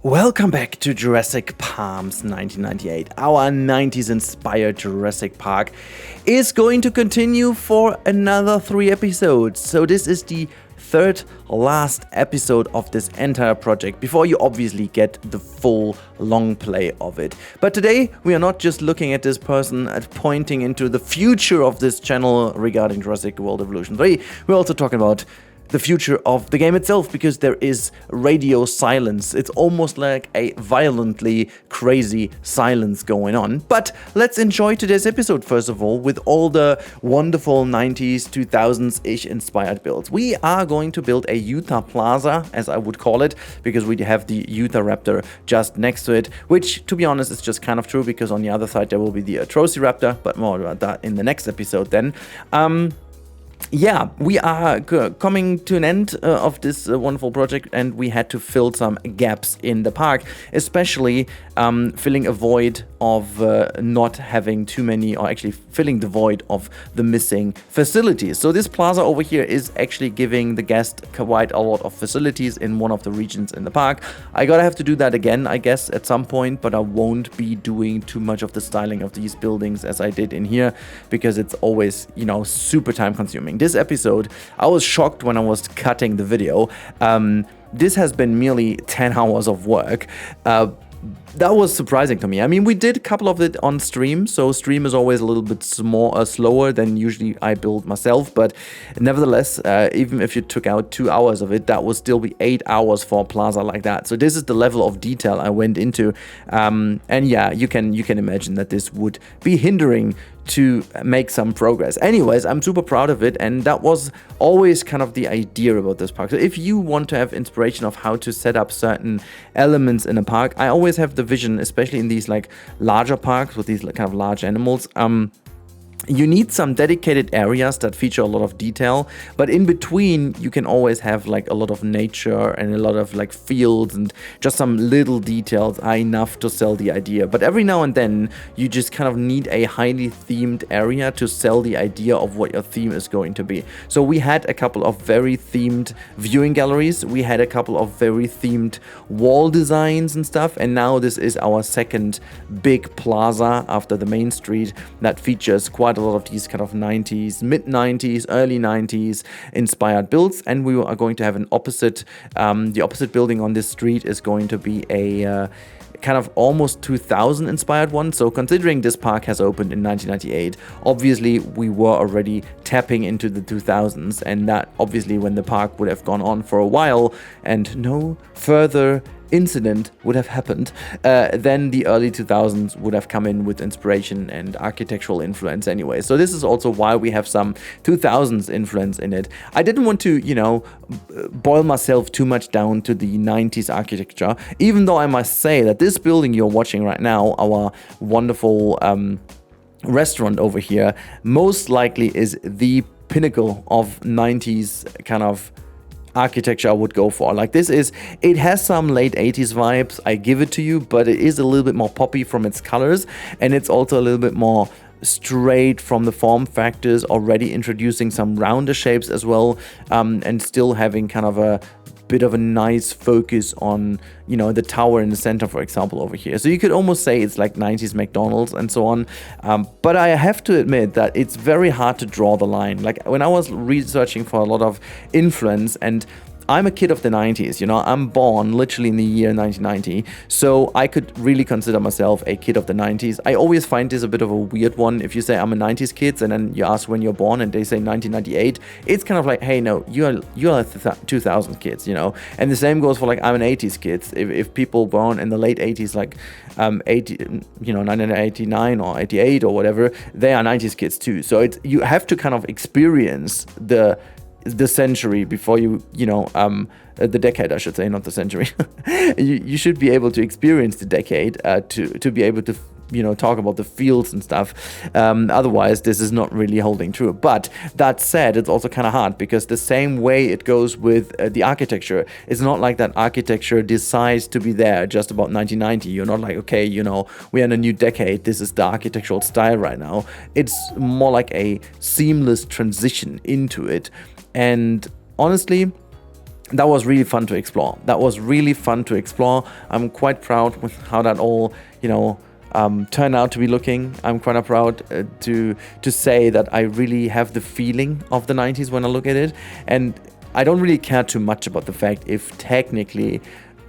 Welcome back to Jurassic Palms 1998. Our 90s inspired Jurassic Park is going to continue for another 3 episodes. So this is the third last episode of this entire project before you obviously get the full long play of it. But today we are not just looking at this person at pointing into the future of this channel regarding Jurassic World Evolution 3. We're also talking about the future of the game itself, because there is radio silence. It's almost like a violently crazy silence going on. But let's enjoy today's episode first of all with all the wonderful 90s, 2000s-ish inspired builds. We are going to build a Utah Plaza, as I would call it, because we have the Utah Raptor just next to it, which, to be honest, is just kind of true, because on the other side there will be the Trophy Raptor, but more about that in the next episode then. Yeah, we are coming to an end of this wonderful project, and we had to fill some gaps in the park, especially filling a void of not having too many, or actually filling the void of the missing facilities. So this plaza over here is actually giving the guest quite a lot of facilities in one of the regions in the park. I gotta have to do that again, I guess, at some point, but I won't be doing too much of the styling of these buildings as I did in here, because it's always, you know, super time consuming. This episode, I was shocked when I was cutting the video. This has been merely 10 hours of work. That was surprising to me. I mean, we did a couple of it on stream, so stream is always a little bit slower than usually I build myself, but nevertheless, even if you took out 2 hours of it, that would still be 8 hours for a plaza like that. So this is the level of detail I went into, and yeah, you can imagine that this would be hindering to make some progress. Anyways, I'm super proud of it, and that was always kind of the idea about this park. So if you want to have inspiration of how to set up certain elements in a park, I always have the vision, especially in these like larger parks with these kind of large animals, you need some dedicated areas that feature a lot of detail, but in between you can always have like a lot of nature and a lot of like fields, and just some little details are enough to sell the idea. But every now and then you just kind of need a highly themed area to sell the idea of what your theme is going to be. So we had a couple of very themed viewing galleries, we had a couple of very themed wall designs and stuff, and now this is our second big plaza after the main street that features quite a lot of these kind of 90s, mid-90s, early 90s inspired builds. And we are going to have an opposite, the opposite building on this street is going to be a kind of almost 2000 inspired one. So considering this park has opened in 1998, obviously we were already tapping into the 2000s, and that obviously when the park would have gone on for a while and no further incident would have happened, then the early 2000s would have come in with inspiration and architectural influence anyway. So this is also why we have some 2000s influence in it. I didn't want to, you know, boil myself too much down to the 90s architecture, even though I must say that this building you're watching right now, our wonderful restaurant over here, most likely is the pinnacle of 90s kind of architecture I would go for. Like this is, it has some late 80s vibes, I give it to you, but it is a little bit more poppy from its colors, and it's also a little bit more straight from the form factors, already introducing some rounder shapes as well, and still having kind of a bit of a nice focus on, you know, the tower in the center, for example, over here. So you could almost say it's like 90s McDonald's and so on. But I have to admit that it's very hard to draw the line. Like when I was researching for a lot of influence, and I'm a kid of the 90s, you know, I'm born literally in the year 1990, so I could really consider myself a kid of the 90s. I always find this a bit of a weird one. If you say I'm a 90s kid and then you ask when you're born and they say 1998, it's kind of like, hey, no, you're 2000 kids, you know. And the same goes for like, I'm an 80s kid. If people born in the late 80s, like 1989 or 88 or whatever, they are 90s kids too. So you have to kind of experience the century before you know, the decade, I should say, not the century. you should be able to experience the decade to be able to, you know, talk about the fields and stuff. Otherwise, this is not really holding true. But that said, it's also kind of hard, because the same way it goes with the architecture, it's not like that architecture decides to be there just about 1990. You're not like, okay, you know, we're in a new decade, this is the architectural style right now. It's more like a seamless transition into it. And honestly, that was really fun to explore. I'm quite proud with how that all, turned out to be looking. I'm quite proud to say that I really have the feeling of the 90s when I look at it. And I don't really care too much about the fact if technically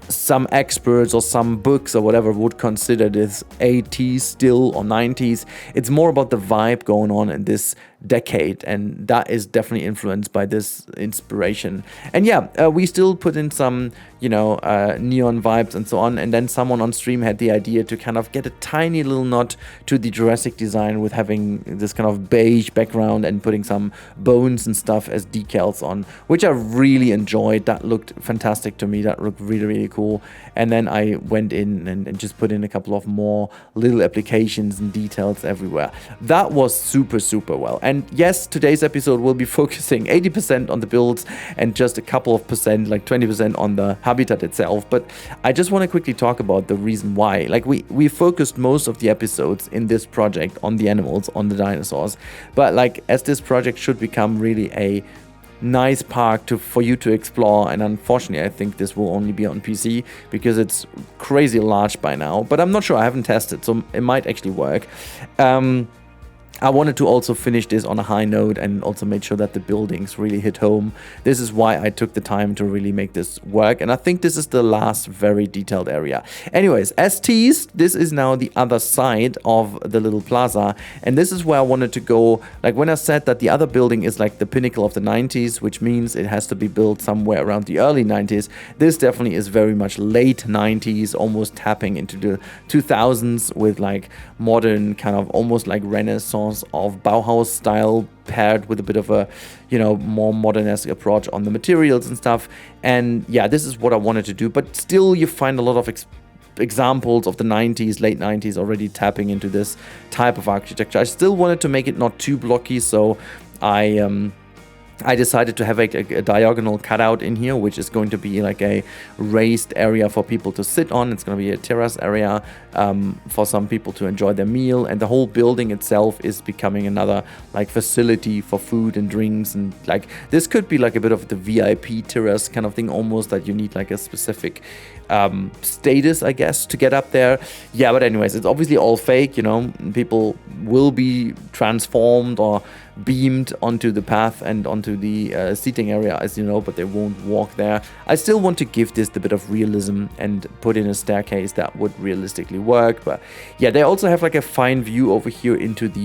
some experts or some books or whatever would consider this 80s still or 90s. It's more about the vibe going on in this decade, and that is definitely influenced by this inspiration. And we still put in some neon vibes and so on, and then someone on stream had the idea to kind of get a tiny little nod to the Jurassic design with having this kind of beige background and putting some bones and stuff as decals on, which I really enjoyed. That looked fantastic to me. That looked really, really cool. And then I went in and just put in a couple of more little applications and details everywhere. That was super, super well. And yes, today's episode will be focusing 80% on the builds and just a couple of percent, like 20% on the habitat itself. But I just want to quickly talk about the reason why. Like we focused most of the episodes in this project on the animals, on the dinosaurs. But like as this project should become really a nice park for you to explore, and unfortunately I think this will only be on PC because it's crazy large by now, but I'm not sure, I haven't tested, so it might actually work. I wanted to also finish this on a high note and also make sure that the buildings really hit home. This is why I took the time to really make this work, and I think this is the last very detailed area. Anyways, as teased, this is now the other side of the little plaza, and this is where I wanted to go. Like when I said that the other building is like the pinnacle of the 90s, which means it has to be built somewhere around the early 90s, this definitely is very much late 90s, almost tapping into the 2000s with like modern kind of almost like Renaissance of Bauhaus style paired with a bit of a more modern-esque approach on the materials and stuff. And this is what I wanted to do, but still you find a lot of examples of the 90s, late 90s already tapping into this type of architecture. I still wanted to make it not too blocky, so I decided to have a diagonal cutout in here, which is going to be like a raised area for people to sit on. It's going to be a terrace area for some people to enjoy their meal, and the whole building itself is becoming another like facility for food and drinks, and like this could be like a bit of the VIP terrace kind of thing almost, that you need like a specific status, I guess, to get up there. But anyways, it's obviously all fake, people will be transformed or beamed onto the path and onto the seating area, as you know, but they won't walk there. I still want to give this the bit of realism and put in a staircase that would realistically work. But they also have like a fine view over here into the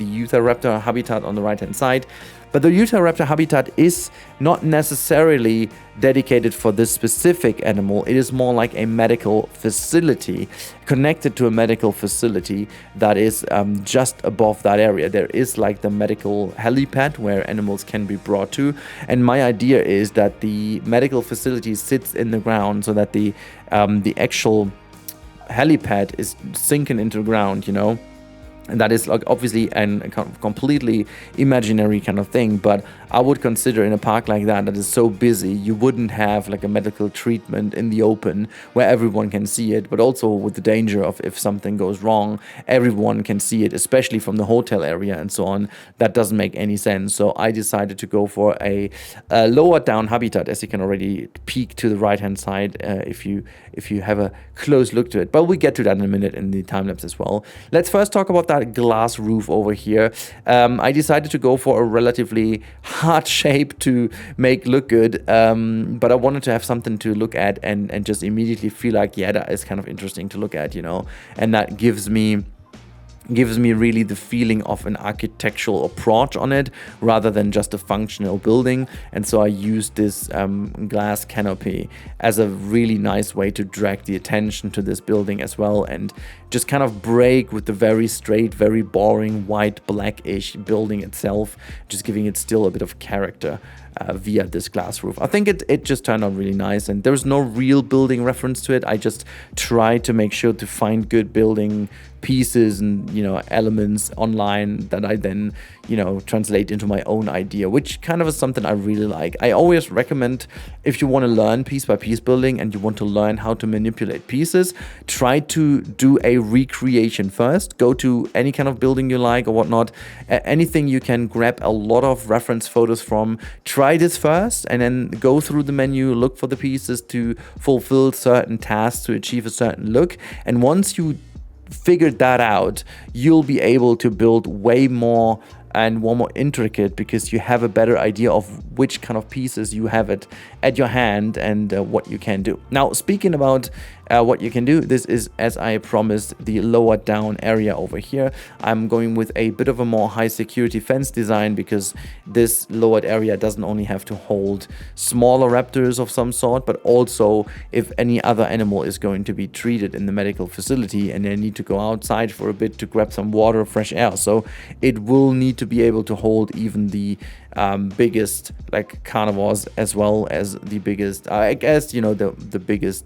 Utah Raptor habitat on the right hand side. But the Utah Raptor habitat is not necessarily dedicated for this specific animal. It is more like a medical facility, connected to a medical facility that is just above that area. There is like the medical helipad where animals can be brought to. And my idea is that the medical facility sits in the ground so that the actual helipad is sinking into the ground, And that is like obviously a completely imaginary kind of thing, but I would consider in a park like that is so busy, you wouldn't have like a medical treatment in the open where everyone can see it, but also with the danger of if something goes wrong, everyone can see it, especially from the hotel area and so on. That doesn't make any sense. So I decided to go for a lower down habitat, as you can already peek to the right hand side if you have a close look to it. But we'll get to that in a minute in the time lapse as well. Let's first talk about that glass roof over here. I decided to go for a relatively hard shape to make look good, but I wanted to have something to look at and just immediately feel like that is kind of interesting to look at, and that gives me really the feeling of an architectural approach on it rather than just a functional building. And so I used this glass canopy as a really nice way to drag the attention to this building as well, and just kind of break with the very straight, very boring white blackish building itself, just giving it still a bit of character via this glass roof. I think it just turned out really nice, and there's no real building reference to it. I just tried to make sure to find good building pieces and elements online that I then translate into my own idea, which kind of is something I really like. I always recommend, if you want to learn piece by piece building and you want to learn how to manipulate pieces, try to do a recreation first. Go to any kind of building you like or whatnot, anything you can grab a lot of reference photos from. Try try this first and then go through the menu, look for the pieces to fulfill certain tasks to achieve a certain look. And once you figured that out, you'll be able to build way more and more intricate, because you have a better idea of which kind of pieces you have at your hand and what you can do. Now, speaking about what you can do, this is, as I promised, the lower down area over here. I'm going with a bit of a more high security fence design, because this lowered area doesn't only have to hold smaller raptors of some sort, but also if any other animal is going to be treated in the medical facility and they need to go outside for a bit to grab some water, fresh air. So it will need to be able to hold even the biggest like carnivores, as well as the biggest, I guess, you know, the biggest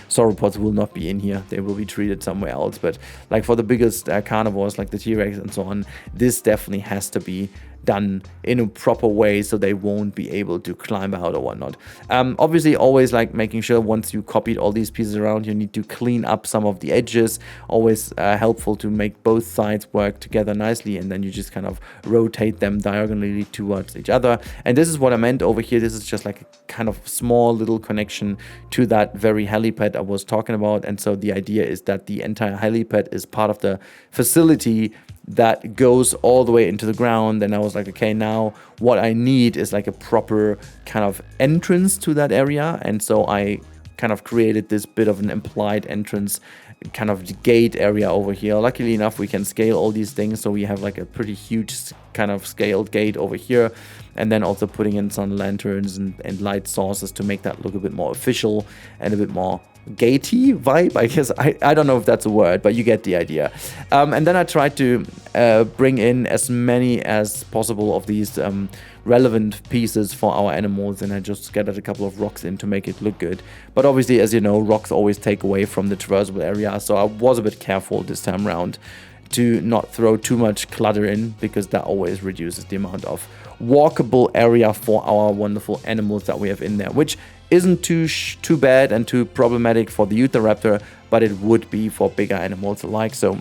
sauropods will not be in here. They will be treated somewhere else. But like for the biggest carnivores like the T-Rex and so on, this definitely has to be done in a proper way so they won't be able to climb out or whatnot. Obviously, always like making sure once you copied all these pieces around, you need to clean up some of the edges. Always helpful to make both sides work together nicely, and then you just kind of rotate them diagonally towards each other. And this is what I meant over here. This is just like a kind of small little connection to that very helipad I was talking about. And so the idea is that the entire helipad is part of the facility that goes all the way into the ground. And I was like, okay, now what I need is like a proper kind of entrance to that area. And so I kind of created this bit of an implied entrance kind of gate area over here. Luckily enough, we can scale all these things, so we have like a pretty huge kind of scaled gate over here, and then also putting in some lanterns and light sources to make that look a bit more official and a bit more gatey vibe, I guess. I don't know if that's a word, but you get the idea. And then I tried to bring in as many as possible of these relevant pieces for our animals, and I just scattered a couple of rocks in to make it look good. But obviously, as you know, rocks always take away from the traversable area, so I was a bit careful this time around to not throw too much clutter in, because that always reduces the amount of walkable area for our wonderful animals that we have in there, which isn't too bad and too problematic for the Utah Raptor, but it would be for bigger animals alike. So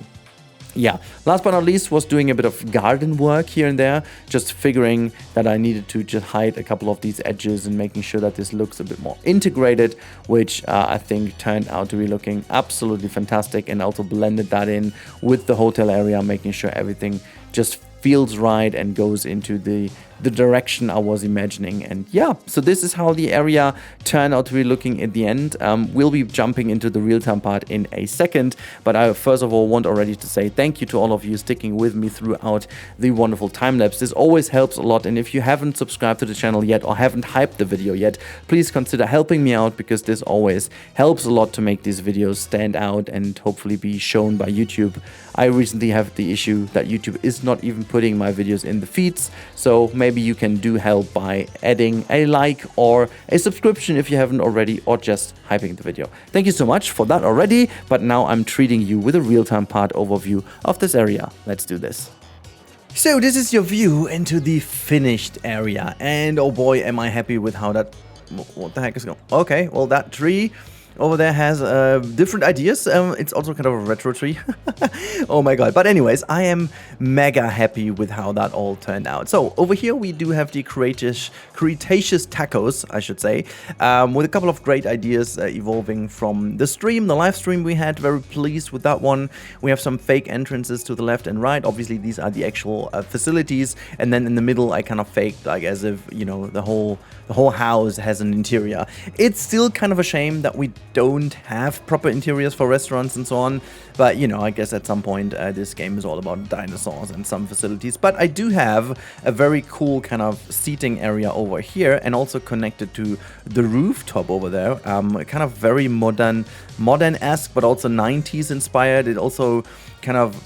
yeah, last but not least was doing a bit of garden work here and there, just figuring that I needed to just hide a couple of these edges and making sure that this looks a bit more integrated, which I think turned out to be looking absolutely fantastic, and also blended that in with the hotel area, making sure everything just feels right and goes into the direction I was imagining. And yeah, so this is how the area turned out to be looking at the end. We'll be jumping into the real-time part in a second, but I first of all want already to say thank you to all of you sticking with me throughout the wonderful time-lapse. This always helps a lot, and if you haven't subscribed to the channel yet or haven't hyped the video yet, please consider helping me out, because this always helps a lot to make these videos stand out and hopefully be shown by YouTube. I recently have the issue that YouTube is not even putting my videos in the feeds, so maybe you can do help by adding a like or a subscription if you haven't already, or just hyping the video. Thank you so much for that already, but now I'm treating you with a real-time part overview of this area. Let's do this. So this is your view into the finished area, and oh boy, am I happy with how that... What the heck is going on? Okay, well, that tree over there has different ideas. It's also kind of a retro tree. Oh my god. But anyways, I am mega happy with how that all turned out. So over here we do have the Cretaceous tacos, I should say, with a couple of great ideas evolving from the live stream we had. Very pleased with that one. We have some fake entrances to the left and right. Obviously these are the actual facilities, and then in the middle I kind of faked like as if, you know, the whole house has an interior. It's still kind of a shame that we don't have proper interiors for restaurants and so on, but you know, I guess at some point this game is all about dinosaurs and some facilities. But I do have a very cool kind of seating area over here, and also connected to the rooftop over there, kind of very modern-esque, but also 90s inspired. It also kind of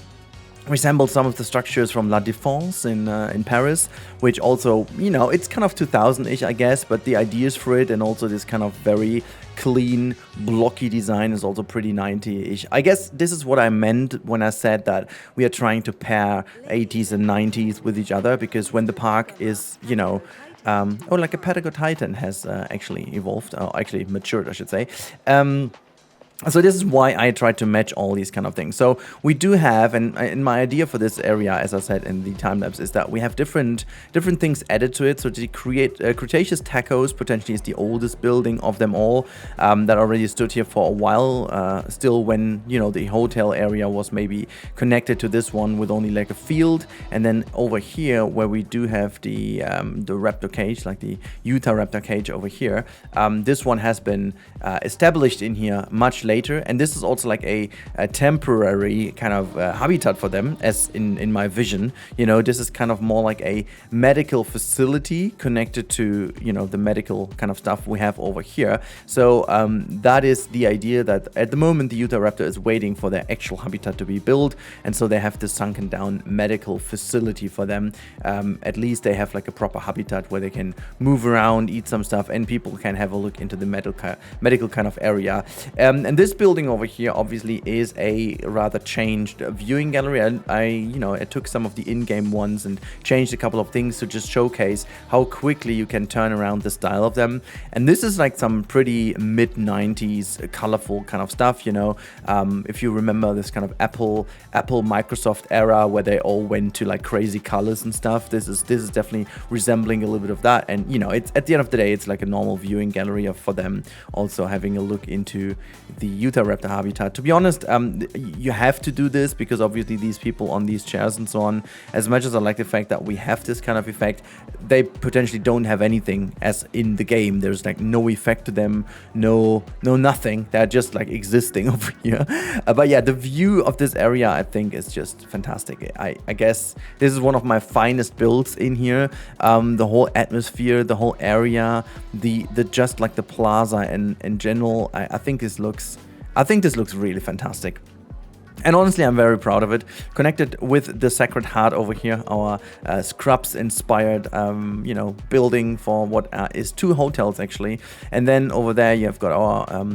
resembles some of the structures from La Défense in Paris, which also, you know, it's kind of 2000-ish, I guess, but the ideas for it and also this kind of very clean, blocky design is also pretty 90-ish. I guess this is what I meant when I said that we are trying to pair 80s and 90s with each other, because when the park is, you know, like a Patago Titan has actually evolved, or actually matured, I should say. So this is why I tried to match all these kind of things. So we do have, and my idea for this area, as I said in the time lapse, is that we have different things added to it. So to create Cretaceous Tacos potentially is the oldest building of them all, that already stood here for a while. Still, when the hotel area was maybe connected to this one with only like a field, and then over here where we do have the Raptor cage, like the Utah Raptor cage over here, this one has been established in here much later, and this is also like a temporary kind of habitat for them, as in my vision. This is kind of more like a medical facility connected to the medical kind of stuff we have over here. So that is the idea, that at the moment the Utah Raptor is waiting for their actual habitat to be built, and so they have this sunken down medical facility for them. At least they have like a proper habitat where they can move around, eat some stuff, and people can have a look into the medical kind of area. And this building over here obviously is a rather changed viewing gallery. I took some of the in-game ones and changed a couple of things to just showcase how quickly you can turn around the style of them. And this is like some pretty mid-90s colorful kind of stuff, if you remember this kind of Apple Microsoft era where they all went to like crazy colors and stuff. This is definitely resembling a little bit of that. And it's at the end of the day, it's like a normal viewing gallery for them, also having a look into the Utah Raptor habitat. To be honest, you have to do this because obviously these people on these chairs and so on, as much as I like the fact that we have this kind of effect, they potentially don't have anything as in the game. There's like no effect to them, no nothing. They're just like existing over here. But yeah, the view of this area I think is just fantastic. I guess this is one of my finest builds in here. The whole atmosphere, the whole area, the just like the plaza in general, I think this looks really fantastic. And honestly, I'm very proud of it. Connected with the Sacred Heart over here, our Scrubs-inspired, building for what is 2 hotels actually. And then over there, you've got our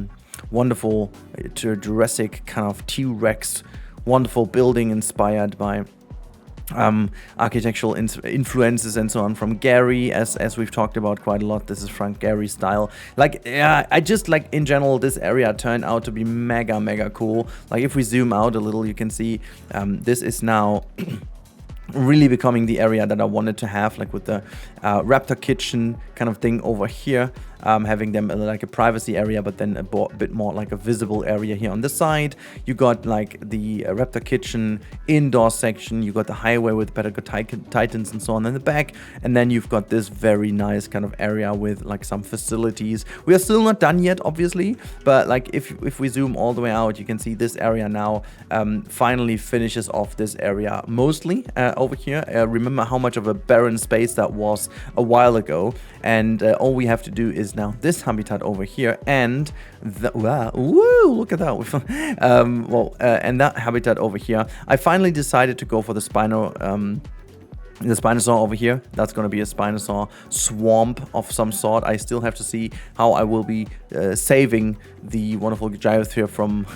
wonderful Jurassic kind of T-Rex, wonderful building inspired by architectural influences and so on from Gary, as we've talked about quite a lot. This is Frank Gehry style. Like, yeah, I just like in general this area turned out to be mega cool. Like if we zoom out a little, you can see this is now really becoming the area that I wanted to have, like with the Raptor kitchen kind of thing over here. Having them like a privacy area, but then a bit more like a visible area here on the side. You got like the Raptor kitchen indoor section. You got the highway with Epedemic Titans and so on in the back. And then you've got this very nice kind of area with like some facilities. We are still not done yet, obviously, but like if we zoom all the way out, you can see this area now finally finishes off this area mostly over here. Remember how much of a barren space that was a while ago, and all we have to do is now this habitat over here, and look at that. And that habitat over here, I finally decided to go for the Spinosaur over here. That's going to be a Spinosaur swamp of some sort. I still have to see how I will be saving the wonderful Gyrosphere from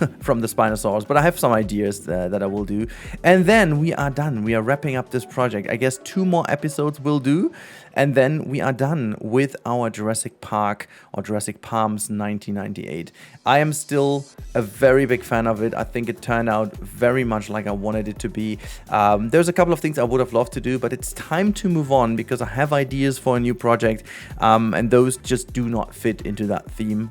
the Spinosaurs, but I have some ideas that I will do. And then we are done. We are wrapping up this project. I guess 2 more episodes will do, and then we are done with our Jurassic Park or Jurassic Palms 1998. I am still a very big fan of it. I think it turned out very much like I wanted it to be. There's a couple of things I would have loved to do, but it's time to move on because I have ideas for a new project, and those just do not fit into that theme.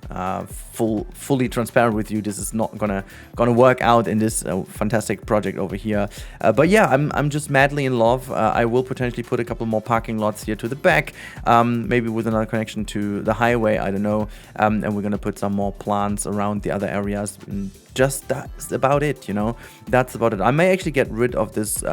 Fully transparent with you, this is not gonna work out in this fantastic project over here. But yeah, I'm just madly in love. I will potentially put a couple more parking lots here to the back, maybe with another connection to the highway, I don't know, and we're gonna put some more plants around the other areas. And just that's about it, that's about it. I may actually get rid of this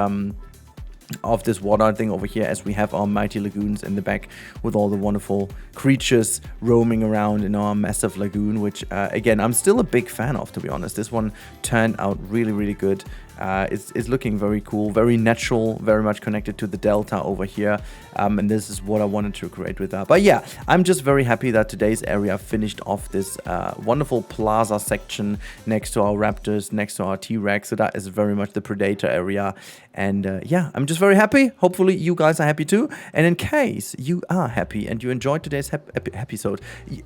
water thing over here, as we have our mighty lagoons in the back with all the wonderful creatures roaming around in our massive lagoon, which again, I'm still a big fan of, to be honest. This one turned out really good. It's looking very cool, very natural, very much connected to the delta over here, and this is what I wanted to create with that. But yeah, I'm just very happy that today's area finished off this wonderful plaza section next to our Raptors, next to our T-Rex. So that is very much the Predator area, and yeah, I'm just just very happy. Hopefully you guys are happy too. And in case you are happy and you enjoyed today's episode,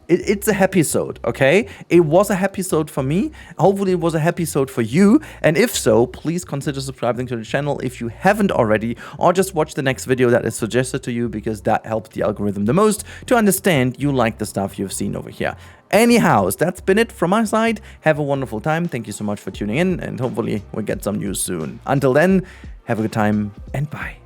it's a happy episode, okay? It was a happy episode for me. Hopefully it was a happy episode for you. And if so, please consider subscribing to the channel if you haven't already, or just watch the next video that is suggested to you, because that helps the algorithm the most to understand you like the stuff you've seen over here. Anyhow, that's been it from my side. Have a wonderful time. Thank you so much for tuning in, and hopefully we'll get some news soon. Until then, have a good time and bye.